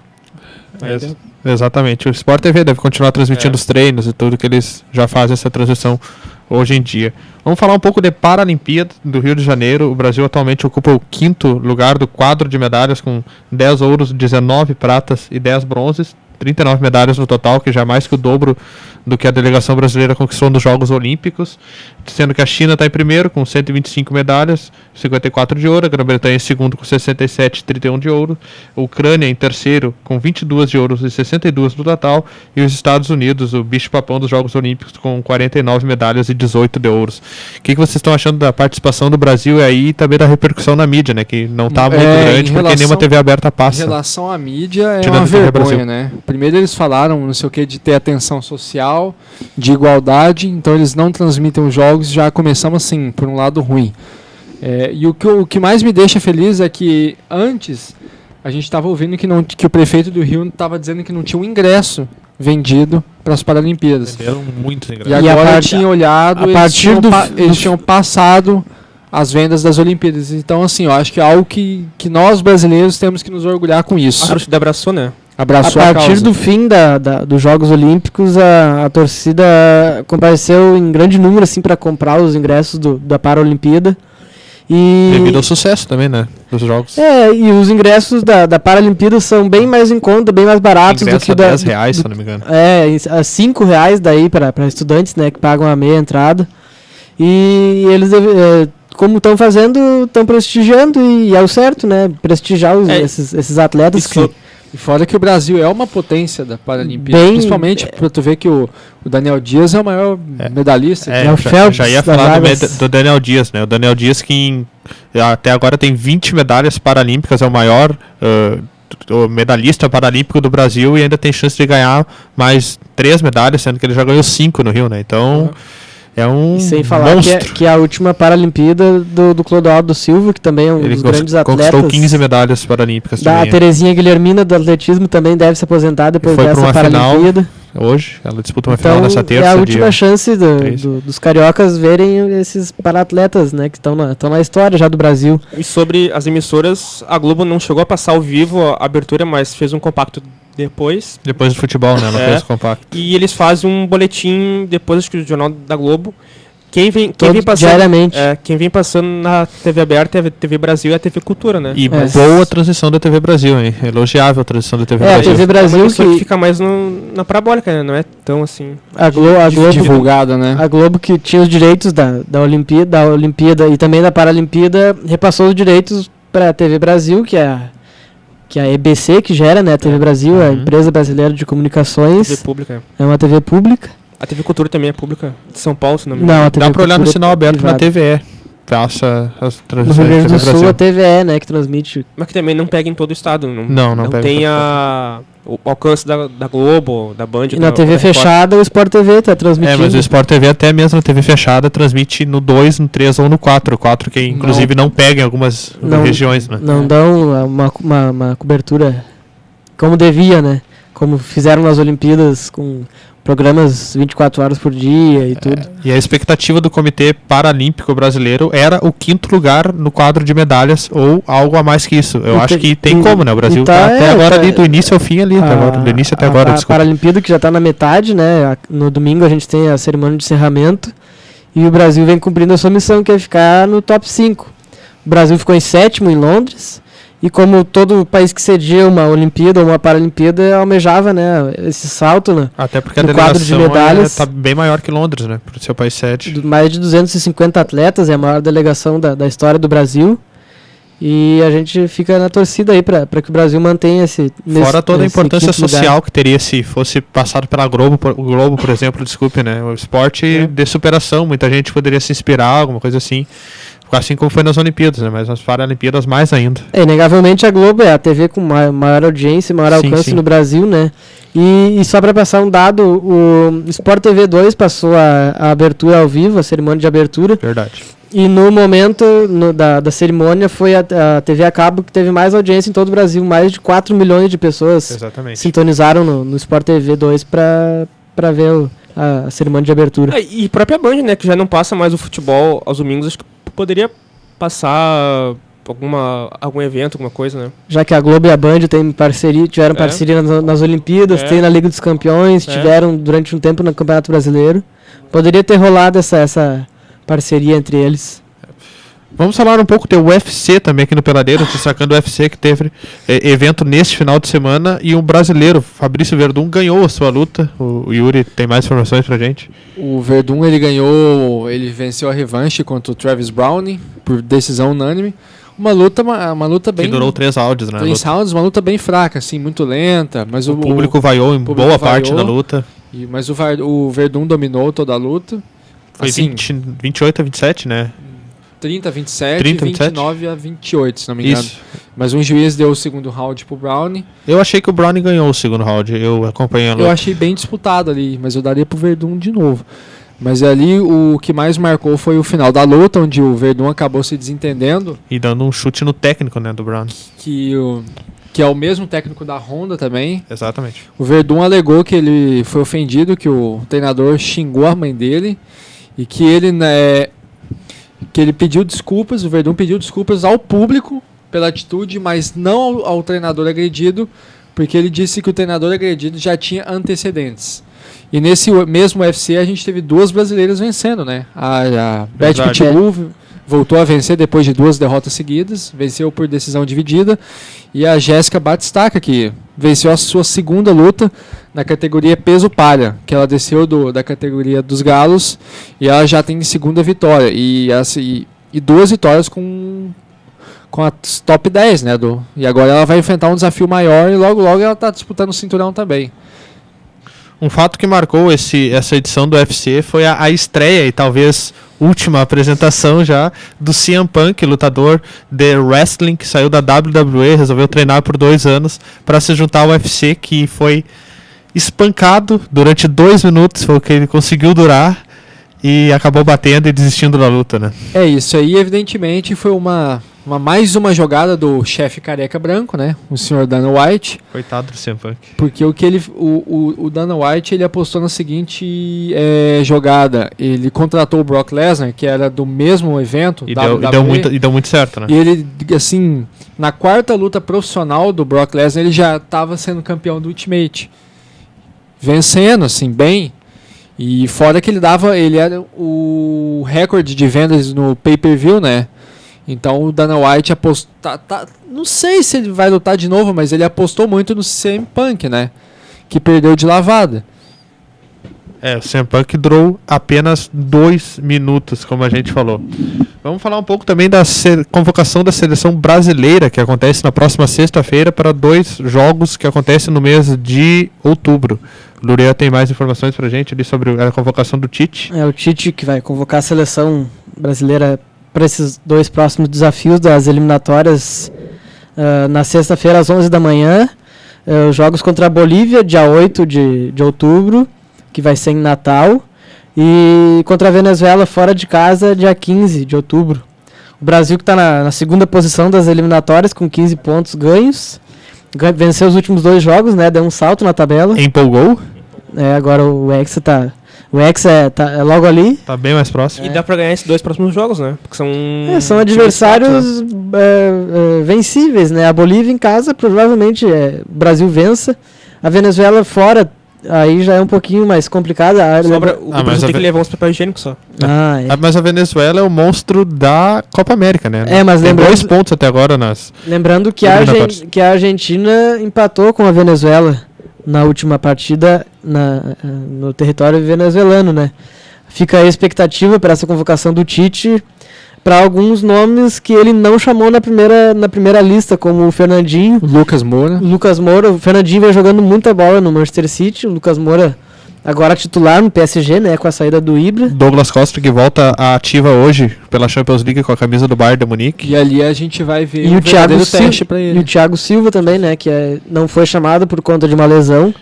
Speaker 2: Exatamente. O Sport TV deve continuar transmitindo os treinos e tudo que eles já fazem essa transmissão hoje em dia. Vamos falar um pouco de Paralimpíada do Rio de Janeiro. O Brasil atualmente ocupa o 5º lugar do quadro de medalhas com 10 ouros, 19 pratas e 10 bronzes. 39 medalhas no total, que já é mais que o dobro do que a delegação brasileira conquistou nos Jogos Olímpicos, sendo que a China está em primeiro com 125 medalhas, 54 de ouro, a Grã-Bretanha em segundo com 67 e 31 de ouro, a Ucrânia em terceiro com 22 de ouro e 62 no total, e os Estados Unidos, o bicho-papão dos Jogos Olímpicos, com 49 medalhas e 18 de ouros. O que vocês estão achando da participação do Brasil e aí também da repercussão na mídia, né, que não está muito grande porque nenhuma TV aberta
Speaker 4: Em
Speaker 2: passa.
Speaker 4: relação à mídia, é
Speaker 2: Tirando
Speaker 4: uma
Speaker 2: a TV
Speaker 4: vergonha,
Speaker 2: Brasil.
Speaker 4: né? Primeiro eles falaram, não sei o que, de ter atenção social, de igualdade, então eles não transmitem os jogos, já começamos assim, por um lado ruim. E o que mais me deixa feliz é que antes a gente estava ouvindo que o prefeito do Rio estava dizendo que não tinha um ingresso vendido para as Paralimpíadas.
Speaker 2: Venderam muitos
Speaker 4: E
Speaker 2: ingressos.
Speaker 4: agora eu tinha olhado, eles tinham passado as vendas das Olimpíadas. Então, assim, eu acho que é algo que nós brasileiros temos que nos orgulhar com isso.
Speaker 5: A torcida abraçou, né?
Speaker 4: Abraçou
Speaker 3: A partir
Speaker 4: causa.
Speaker 3: do fim dos Jogos Olímpicos, a torcida compareceu em grande número assim, para comprar os ingressos da Paralimpíada.
Speaker 2: Devido ao sucesso também, né, dos jogos.
Speaker 3: E os ingressos da Paralimpíada são bem mais em conta, bem mais baratos
Speaker 2: Ingresso
Speaker 3: do que
Speaker 2: a 10 reais, se eu não me engano.
Speaker 3: a R$5 daí para estudantes, né, que pagam a meia entrada. E eles, como estão fazendo, estão prestigiando e é o certo, né, prestigiar esses atletas que...
Speaker 4: E fora que o Brasil é uma potência da Paralimpíada, principalmente pra tu ver que o Daniel Dias é o maior medalhista.
Speaker 3: o Phelps
Speaker 2: já ia
Speaker 3: das
Speaker 2: falar
Speaker 3: águas.
Speaker 2: do Daniel Dias, né? O Daniel Dias que até agora tem 20 medalhas paralímpicas, é o maior o medalhista paralímpico do Brasil e ainda tem chance de ganhar mais 3 medalhas, sendo que ele já ganhou 5 no Rio, né? Então... É um
Speaker 3: sem falar
Speaker 2: monstro.
Speaker 3: que a última Paralimpíada do Clodoaldo Silva, que também é um dos grandes atletas.
Speaker 2: Conquistou 15 medalhas paralímpicas
Speaker 3: da
Speaker 2: também.
Speaker 3: Terezinha Guilhermina do atletismo também deve se aposentar depois dessa Paralimpíada.
Speaker 2: Hoje, ela disputa uma
Speaker 3: Então,
Speaker 2: final nessa terça.
Speaker 3: é a última chance
Speaker 2: 3.
Speaker 3: dos cariocas verem esses paratletas, né, que estão na história já do Brasil.
Speaker 5: E sobre as emissoras, a Globo não chegou a passar ao vivo a abertura, mas fez um compacto depois.
Speaker 2: Depois do futebol, né? Ela fez o compacto.
Speaker 5: E eles fazem um boletim depois, acho que do Jornal da Globo. Quem vem passando
Speaker 3: diariamente.
Speaker 5: Quem vem passando na TV aberta é a TV Brasil e a TV Cultura, né?
Speaker 2: E boa transição da TV Brasil, hein? Elogiável a transição da TV Brasil.
Speaker 3: A TV Brasil
Speaker 5: que fica mais na parabólica, né? Não é tão assim...
Speaker 3: A Globo
Speaker 4: divulgada, né?
Speaker 3: A Globo, que tinha os direitos da Olimpíada e também da Paralimpíada, repassou os direitos para a TV Brasil, que é a EBC que gera, né? A TV Brasil, a Empresa Brasileira de Comunicações.
Speaker 5: TV pública.
Speaker 3: É uma TV pública.
Speaker 5: A TV Cultura também é pública de São Paulo, se não me engano.
Speaker 3: Não, a TV
Speaker 2: Dá pra olhar no
Speaker 3: Cultura
Speaker 2: sinal aberto
Speaker 3: privada.
Speaker 2: na TVE. Passa as
Speaker 3: No
Speaker 2: transmissões
Speaker 3: Rio
Speaker 2: da
Speaker 3: Grande
Speaker 2: TV
Speaker 3: do Sul,
Speaker 2: Brasil.
Speaker 3: a TVE, né, que transmite.
Speaker 5: Mas que também não pega em todo o estado.
Speaker 2: Não pega
Speaker 5: tem
Speaker 2: em
Speaker 5: o alcance da Globo, da Band.
Speaker 3: E na TV fechada, o Sport TV tá transmitindo.
Speaker 2: Mas o Sport TV, até mesmo na TV fechada, transmite no 2, no 3 ou no 4. O 4 que inclusive não pega em algumas regiões, né?
Speaker 3: Não dão uma cobertura como devia, né? Como fizeram nas Olimpíadas com programas 24 horas por dia e tudo.
Speaker 2: E a expectativa do Comitê Paralímpico Brasileiro era o 5º lugar no quadro de medalhas ou algo a mais que isso. Eu acho que tem como, né? O Brasil tá até agora ali do início ao fim ali, do início até agora,
Speaker 3: desculpa. A Paralimpíada que já tá na metade, né? No domingo a gente tem a cerimônia de encerramento e o Brasil vem cumprindo a sua missão, que é ficar no top 5. O Brasil ficou em 7º em Londres. E como todo país que cedia uma Olimpíada ou uma Paralimpíada almejava, né, esse salto, né?
Speaker 2: Até porque a
Speaker 3: no quadro de
Speaker 2: delegação
Speaker 3: medalhas,
Speaker 2: tá bem maior que Londres, né? Por ser o país sede.
Speaker 3: Mais de 250 atletas, é a maior delegação da história do Brasil. E a gente fica na torcida aí para que o Brasil mantenha
Speaker 2: Fora toda a importância social
Speaker 3: lugar
Speaker 2: que teria se fosse passado pela Globo, por exemplo, desculpe, né? O esporte de superação, muita gente poderia se inspirar, alguma coisa assim. Assim como foi nas Olimpíadas, né? Mas nas Paralimpíadas mais ainda.
Speaker 3: Inegavelmente a Globo é a TV com maior audiência, maior alcance no Brasil, né? E só para passar um dado, o Sport TV 2 passou a abertura ao vivo, a cerimônia de abertura.
Speaker 2: Verdade.
Speaker 3: E no momento da cerimônia foi a TV a cabo que teve mais audiência em todo o Brasil. Mais de 4 milhões de pessoas sintonizaram no Sport TV 2 para ver a cerimônia de abertura.
Speaker 5: E própria Band, né? Que já não passa mais o futebol aos domingos. Acho que poderia passar algum evento, alguma coisa, né? Já
Speaker 3: que a Globo e a Band tiveram parceria nas Olimpíadas, tem na Liga dos Campeões, tiveram durante um tempo no Campeonato Brasileiro. Poderia ter rolado essa parceria entre eles.
Speaker 2: Vamos falar um pouco do UFC também aqui no Peladeiro, destacando o UFC que teve evento neste final de semana e um brasileiro, Fabrício Verdun, ganhou a sua luta. O Yuri tem mais informações pra gente.
Speaker 4: O Verdun, ele venceu a revanche contra o Travis Browning por decisão unânime. Uma luta bem...
Speaker 2: Que durou 3 rounds, né?
Speaker 4: 3 rounds, uma luta bem fraca, assim, muito lenta. Mas o
Speaker 2: público vaiou em boa parte da luta.
Speaker 4: Mas o Verdun dominou toda a luta.
Speaker 2: Foi assim, 28 a 27, né?
Speaker 4: 30 a 27 e 29 a 28, se não me engano. Isso. Mas um juiz deu o segundo round pro Brownie.
Speaker 2: Eu achei que o Brownie ganhou o segundo round, eu acompanhei a luta.
Speaker 4: Eu achei bem disputado ali, mas eu daria pro Verdun de novo. Mas ali o que mais marcou foi o final da luta, onde o Verdun acabou se desentendendo.
Speaker 2: E dando um chute no técnico, né, do Brownie.
Speaker 4: Que é o mesmo técnico da Honda também.
Speaker 2: Exatamente.
Speaker 4: O Verdun alegou que ele foi ofendido, que o treinador xingou a mãe dele e que ele, né, que ele pediu desculpas, o Verdun pediu desculpas ao público pela atitude, mas não ao treinador agredido, porque ele disse que o treinador agredido já tinha antecedentes. E nesse mesmo UFC a gente teve 2 brasileiras vencendo, né? A Beth Pitbull voltou a vencer depois de 2 derrotas seguidas, venceu por decisão dividida, e a Jéssica Batistaca, que venceu a sua segunda luta na categoria peso palha, que ela desceu da categoria dos galos, e ela já tem segunda vitória, e 2 vitórias com as top 10, né? E agora ela vai enfrentar um desafio maior, e logo ela está disputando o cinturão também.
Speaker 2: Um fato que marcou essa edição do UFC foi a estreia e talvez última apresentação já do CM Punk, lutador de wrestling que saiu da WWE, resolveu treinar por 2 anos para se juntar ao UFC, que foi espancado durante 2 minutos, foi o que ele conseguiu durar e acabou batendo e desistindo da luta, né?
Speaker 4: É isso aí, evidentemente foi mais uma jogada do chefe careca branco, né? O senhor Dana White.
Speaker 2: Coitado do CM Punk.
Speaker 4: Porque o Dana White, ele apostou na seguinte jogada. Ele contratou o Brock Lesnar, que era do mesmo evento.
Speaker 2: E deu muito certo, né?
Speaker 4: E ele, assim, na 4ª luta profissional do Brock Lesnar, ele já estava sendo campeão do Ultimate. Vencendo, assim, bem. E fora que ele era o recorde de vendas no pay-per-view, né? Então o Dana White apostou... não sei se ele vai lutar de novo, mas ele apostou muito no CM Punk, né? Que perdeu de lavada.
Speaker 2: O CM Punk durou apenas 2 minutos, como a gente falou. Vamos falar um pouco também da convocação da seleção brasileira, que acontece na próxima sexta-feira, para 2 jogos que acontecem no mês de outubro. Luria tem mais informações pra gente ali sobre a convocação do Tite.
Speaker 3: O Tite que vai convocar a seleção brasileira para esses 2 próximos desafios das eliminatórias na sexta-feira às 11 da manhã. Os jogos contra a Bolívia, dia 8 de outubro, que vai ser em Natal, e contra a Venezuela fora de casa, dia 15 de outubro. O Brasil que está na 2ª posição das eliminatórias com 15 pontos ganhos, venceu os últimos 2 jogos, né? Deu um salto na tabela.
Speaker 2: Empolgou?
Speaker 3: Agora o Hexa tá logo ali.
Speaker 2: Tá bem mais próximo.
Speaker 5: E dá pra ganhar esses 2 próximos jogos, né? Porque
Speaker 3: são adversários vencíveis, né? A Bolívia em casa, provavelmente o Brasil vença. A Venezuela fora, aí já é um pouquinho mais complicado.
Speaker 5: O Brasil tem que levar uns papéis higiênicos só.
Speaker 2: Mas a Venezuela é o monstro da Copa América, né?
Speaker 3: Mas
Speaker 2: tem 2 pontos até agora nas...
Speaker 3: Lembrando que a Argentina empatou com a Venezuela na última partida no território venezuelano, né? Fica a expectativa para essa convocação do Tite para alguns nomes que ele não chamou na primeira lista, como o Fernandinho.
Speaker 4: Lucas Moura.
Speaker 3: O Fernandinho vem jogando muita bola no Manchester City. O Lucas Moura agora titular no PSG, né, com a saída do Ibra.
Speaker 2: Douglas Costa, que volta à ativa hoje pela Champions League com a camisa do Bayern de Munique.
Speaker 4: E ali a gente vai ver
Speaker 3: E o Thiago
Speaker 4: teste pra ele.
Speaker 3: E o Thiago Silva também, né, que não foi chamado por conta de uma lesão.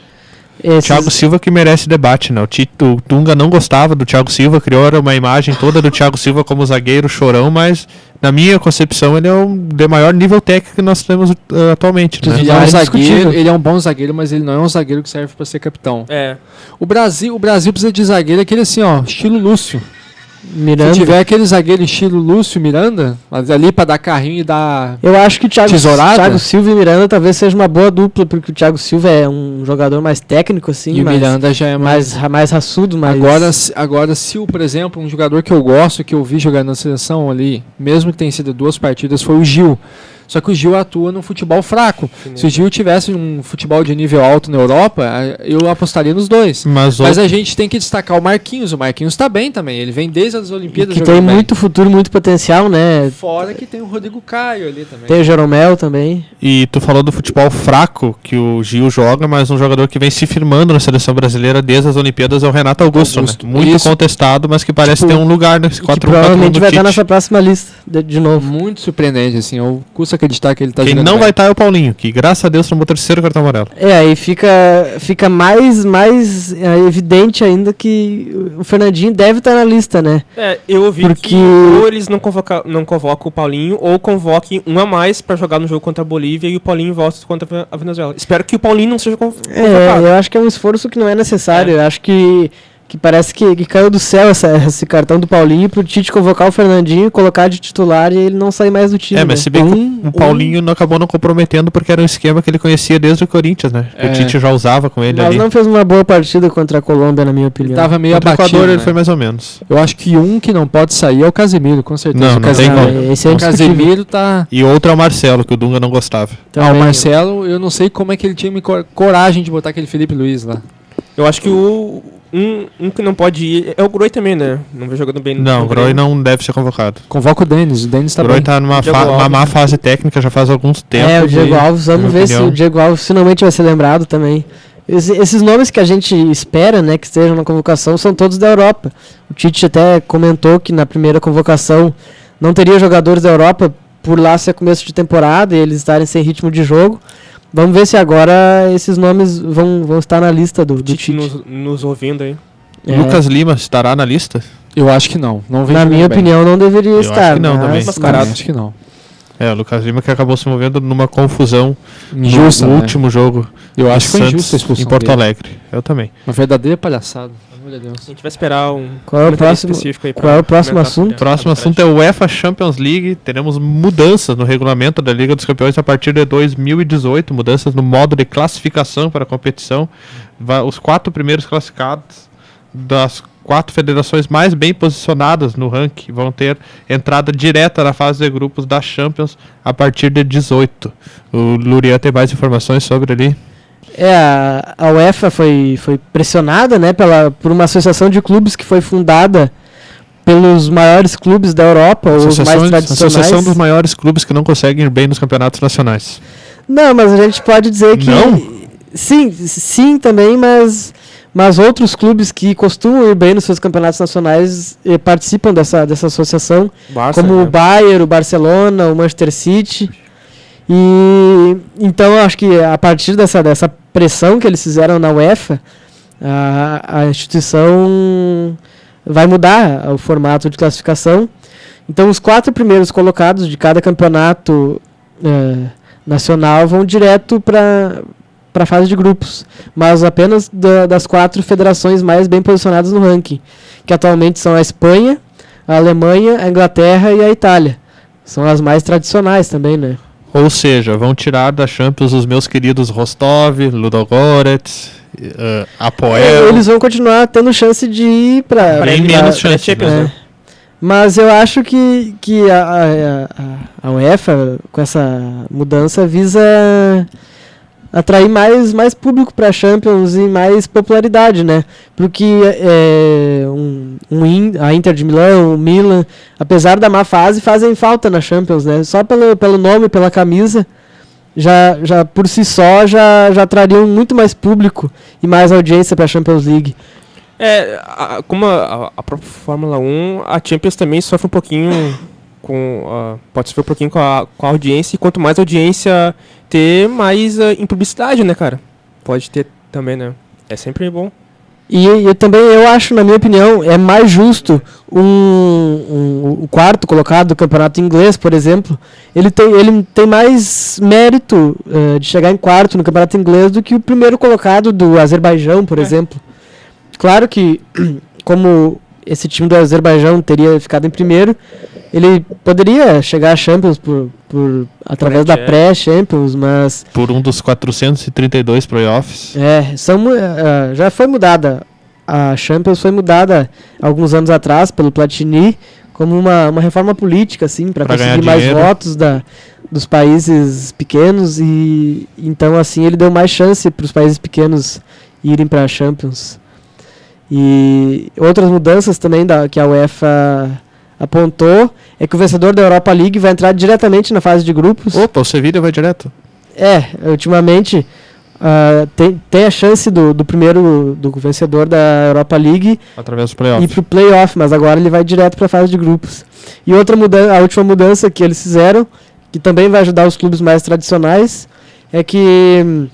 Speaker 2: Thiago Silva que merece debate, né? O Dunga não gostava do Thiago Silva, criou uma imagem toda do Thiago Silva como zagueiro chorão, mas na minha concepção ele é o de maior nível técnico que nós temos atualmente, né?
Speaker 4: Ele é um zagueiro, ele é um bom zagueiro, mas ele não é um zagueiro que serve para ser capitão. O Brasil precisa de zagueiro aquele assim, ó, estilo Lúcio.
Speaker 3: Miranda.
Speaker 4: Se tiver aquele zagueiro estilo Lúcio Miranda, ali pra dar carrinho e dar
Speaker 3: Eu acho que o
Speaker 4: tesourada.
Speaker 3: Thiago Silva e Miranda talvez seja uma boa dupla, porque o Thiago Silva é um jogador mais técnico, assim,
Speaker 4: e o Miranda já é mais
Speaker 3: raçudo, mais...
Speaker 4: Agora, se, por exemplo, um jogador que eu gosto, que eu vi jogar na seleção ali, mesmo que tenha sido 2 partidas, foi o Gil. Só que o Gil atua num futebol fraco. Se o Gil tivesse um futebol de nível alto na Europa, eu apostaria nos dois. Mas a gente tem que destacar o Marquinhos. O Marquinhos tá bem também. Ele vem desde as Olimpíadas.
Speaker 3: Que tem muito futuro, muito potencial, né?
Speaker 4: Fora que tem o Rodrigo Caio ali também.
Speaker 3: Tem o Jeromel também.
Speaker 2: E tu falou do futebol fraco que o Gil joga, mas um jogador que vem se firmando na seleção brasileira desde as Olimpíadas é o Renato Augusto. Né? Muito contestado, mas que parece ter um lugar nesse 4-1-4-1
Speaker 3: que provavelmente vai estar nessa próxima lista de novo.
Speaker 4: Muito surpreendente, assim. Eu custa acreditar que ele tá
Speaker 2: Quem
Speaker 4: jogando
Speaker 2: não
Speaker 4: bem.
Speaker 2: vai estar é o Paulinho, que graças a Deus tomou o 3º cartão amarelo.
Speaker 3: Aí fica mais evidente ainda que o Fernandinho deve estar na lista, né?
Speaker 5: Eu ouvi
Speaker 3: Porque...
Speaker 5: que ou eles não convocam o Paulinho, ou convoquem um a mais pra jogar no jogo contra a Bolívia e o Paulinho volta contra a Venezuela. Espero que o Paulinho não seja convocado.
Speaker 3: Eu acho que é um esforço que não é necessário. Eu acho que parece que caiu do céu esse cartão do Paulinho pro Tite convocar o Fernandinho, colocar de titular e ele não sair mais do time.
Speaker 2: Mas se bem que o Paulinho não acabou não comprometendo porque era um esquema que ele conhecia desde o Corinthians, né? O Tite já usava com ele
Speaker 3: Mas
Speaker 2: ali.
Speaker 3: não fez uma boa partida contra a Colômbia, na minha opinião.
Speaker 4: Ele tava meio
Speaker 2: Contra o
Speaker 4: abatido,
Speaker 2: Equador
Speaker 4: né?
Speaker 2: ele foi mais ou menos.
Speaker 4: Eu acho que um que não pode sair é o Casemiro, com certeza.
Speaker 2: Não tem como.
Speaker 3: Esse é
Speaker 4: O
Speaker 3: indiscutível.
Speaker 4: Casemiro tá...
Speaker 2: E outro é o Marcelo, que o Dunga não gostava.
Speaker 4: o Marcelo, eu não sei como é que ele tinha coragem de botar aquele Felipe Luiz lá.
Speaker 5: Eu acho que um que não pode ir é o Groy também, né? Não vem jogando bem.
Speaker 2: Não, o Groy não deve ser convocado.
Speaker 4: Convoca o Denis tá
Speaker 2: O Groy
Speaker 4: bem.
Speaker 2: tá numa má fase técnica já faz alguns tempos.
Speaker 3: O Diego Alves, vamos ver se o Diego Alves finalmente vai ser lembrado também. Esses nomes que a gente espera, né, que estejam na convocação, são todos da Europa. O Tite até comentou que na primeira convocação não teria jogadores da Europa por lá ser começo de temporada e eles estarem sem ritmo de jogo. Vamos ver se agora esses nomes vão estar na lista do Tite.
Speaker 5: Nos ouvindo aí.
Speaker 2: Lucas Lima estará na lista?
Speaker 4: Eu acho que não.
Speaker 3: Na minha opinião, não deveria estar.
Speaker 2: Acho que não, também.
Speaker 4: Acho que não.
Speaker 2: O Lucas Lima que acabou se movendo numa confusão
Speaker 4: Injusta,
Speaker 2: no
Speaker 4: né?
Speaker 2: último jogo.
Speaker 4: Eu acho que foi
Speaker 2: Santos,
Speaker 4: injusta a expulsão
Speaker 2: em Porto
Speaker 4: dele.
Speaker 2: Alegre. Eu também.
Speaker 4: Uma verdadeira palhaçada. Pelo amor de Deus.
Speaker 5: A gente vai esperar um...
Speaker 3: Qual é o próximo,
Speaker 5: específico aí pra
Speaker 3: qual é o próximo
Speaker 5: comentar
Speaker 3: assunto?
Speaker 5: sobre
Speaker 2: O próximo assunto é o UEFA Champions League. Teremos mudanças no regulamento da Liga dos Campeões a partir de 2018. Mudanças no modo de classificação para a competição. Os 4 primeiros classificados das 4 federações mais bem posicionadas no ranking vão ter entrada direta na fase de grupos da Champions a partir de 18. O Lurian tem mais informações sobre ali.
Speaker 3: A UEFA foi pressionada, né, por uma associação de clubes que foi fundada pelos maiores clubes da Europa, os mais tradicionais.
Speaker 2: Associação dos maiores clubes que não conseguem ir bem nos campeonatos nacionais.
Speaker 3: Não, mas a gente pode dizer que...
Speaker 2: Não?
Speaker 3: Sim também, mas outros clubes que costumam ir bem nos seus campeonatos nacionais participam dessa associação,
Speaker 5: Barça,
Speaker 3: como
Speaker 5: né?
Speaker 3: o Bayern, o Barcelona, o Manchester City. E então eu acho que a partir dessa pressão que eles fizeram na UEFA, a instituição vai mudar o formato de classificação. Então os 4 primeiros colocados de cada campeonato nacional vão direto para a fase de grupos, mas apenas das 4 federações mais bem posicionadas no ranking, que atualmente são a Espanha, a Alemanha, a Inglaterra e a Itália. São as mais tradicionais também, né?
Speaker 2: Ou seja, vão tirar da Champions os meus queridos Rostov, Ludogorets, Apoel.
Speaker 3: Eles vão continuar tendo chance de ir para...
Speaker 2: Bem menos chance,
Speaker 5: né?
Speaker 3: Mas eu acho que a UEFA, com essa mudança, visa atrair mais público para a Champions e mais popularidade, né? Porque a Inter de Milão, o Milan, apesar da má fase, fazem falta na Champions, né? Só pelo nome, pela camisa, já por si só já trariam muito mais público e mais audiência para a Champions League.
Speaker 5: Como a própria Fórmula 1, a Champions também sofre um pouquinho pode sofrer um pouquinho com a audiência, e quanto mais audiência ter, mais em publicidade, né, cara? Pode ter também, né? É sempre bom.
Speaker 3: E eu também, eu acho, na minha opinião, é mais justo o quarto colocado do campeonato inglês, por exemplo, ele tem mais mérito de chegar em quarto no campeonato inglês do que o primeiro colocado do Azerbaijão, por exemplo. Claro que, como esse time do Azerbaijão teria ficado em primeiro, ele poderia chegar à Champions através da pré-Champions, mas...
Speaker 2: Por um dos 432 playoffs.
Speaker 3: Já foi mudada. A Champions foi mudada alguns anos atrás pelo Platini como uma reforma política, assim, para conseguir mais votos dos países pequenos, e então assim ele deu mais chance para os países pequenos irem para a Champions. E outras mudanças também que a UEFA apontou é que o vencedor da Europa League vai entrar diretamente na fase de grupos.
Speaker 2: Opa, o Sevilla vai direto.
Speaker 3: Ultimamente tem a chance do vencedor da Europa League
Speaker 2: através do playoff.
Speaker 3: Ir pro playoff, mas agora ele vai direto para a fase de grupos. E a última mudança que eles fizeram, que também vai ajudar os clubes mais tradicionais, é que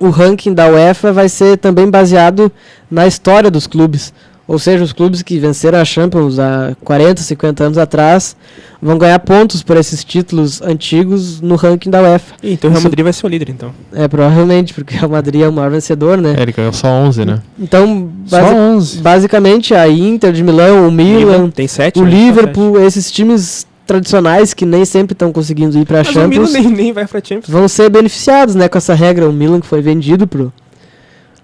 Speaker 3: o ranking da UEFA vai ser também baseado na história dos clubes. Ou seja, os clubes que venceram a Champions há 40, 50 anos atrás vão ganhar pontos por esses títulos antigos no ranking da UEFA.
Speaker 5: Então o Real Madrid vai ser o líder, então.
Speaker 3: Provavelmente, porque o Real Madrid é o maior vencedor, né?
Speaker 2: Ele ganhou só 11, né?
Speaker 3: Então, basicamente, a Inter de Milão, o Milan,
Speaker 5: tem 7,
Speaker 3: o Liverpool, esses times tradicionais que nem sempre estão conseguindo ir para a Champions,
Speaker 5: o Milan nem vai pra Champions.
Speaker 3: Vão ser beneficiados, né, com essa regra. O Milan que foi vendido pro...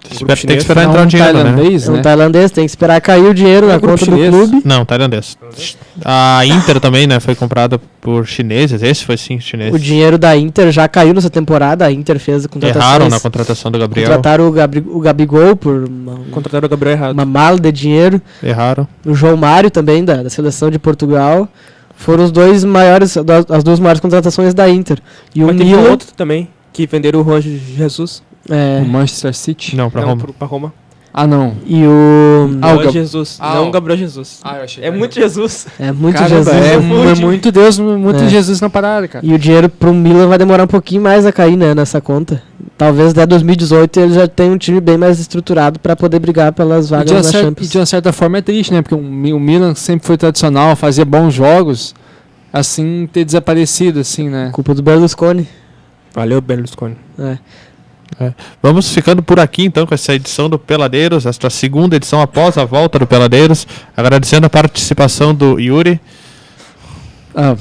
Speaker 2: Tem que esperar entrar o dinheiro,
Speaker 4: tailandês,
Speaker 3: né? Um tailandês, tem que esperar cair o dinheiro na conta do clube.
Speaker 2: Não, tailandês. A Inter também, né, foi comprada por chineses. Esse foi sim chinês.
Speaker 3: O dinheiro da Inter já caiu nessa temporada. A Inter fez a contratação.
Speaker 2: Erraram na contratação do Gabriel.
Speaker 3: Contrataram o Gabigol por
Speaker 5: contrataram o Gabriel errado.
Speaker 3: Uma mala de dinheiro.
Speaker 2: Erraram.
Speaker 3: O João Mário também, da seleção de Portugal. Foram as duas maiores contratações da Inter. E
Speaker 5: mas
Speaker 3: o
Speaker 5: teve
Speaker 3: Milan,
Speaker 5: outro também, que venderam o Juan Jesus.
Speaker 4: O Manchester City?
Speaker 2: Não, pra
Speaker 5: Roma.
Speaker 4: Ah, não.
Speaker 3: E o...
Speaker 5: Jesus. Não o Gabriel Jesus.
Speaker 4: Eu achei.
Speaker 5: É muito Jesus.
Speaker 3: É muito
Speaker 4: Caramba,
Speaker 3: Jesus.
Speaker 4: É muito Deus, muito Jesus na parada, cara.
Speaker 3: E o dinheiro pro Milan vai demorar um pouquinho mais a cair, né, nessa conta. Talvez até 2018 ele já tenha um time bem mais estruturado para poder brigar pelas vagas na Champions.
Speaker 4: E de uma certa forma é triste, né? Porque o Milan sempre foi tradicional, fazia bons jogos, assim, ter desaparecido, assim, né?
Speaker 3: Culpa do Berlusconi.
Speaker 5: Valeu, Berlusconi.
Speaker 2: Vamos ficando por aqui então com essa edição do Peladeiros, esta segunda edição após a volta do Peladeiros, agradecendo a participação do Yuri.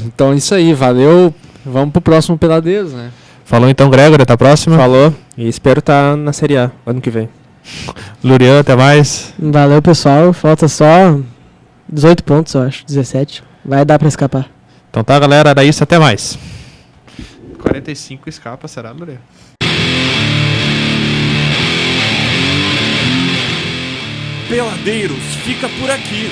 Speaker 4: Então é isso aí, valeu, vamos pro próximo Peladeiros, né?
Speaker 2: Falou então, Gregor, até a próxima.
Speaker 5: Falou, e espero estar na Série A ano que vem.
Speaker 2: Lurian, até mais.
Speaker 3: Valeu, pessoal, falta só 18 pontos, eu acho, 17, vai dar pra escapar.
Speaker 2: Então tá, galera, era isso, até mais. 45 escapa, será, Lurian?
Speaker 1: Peladeiros fica por aqui.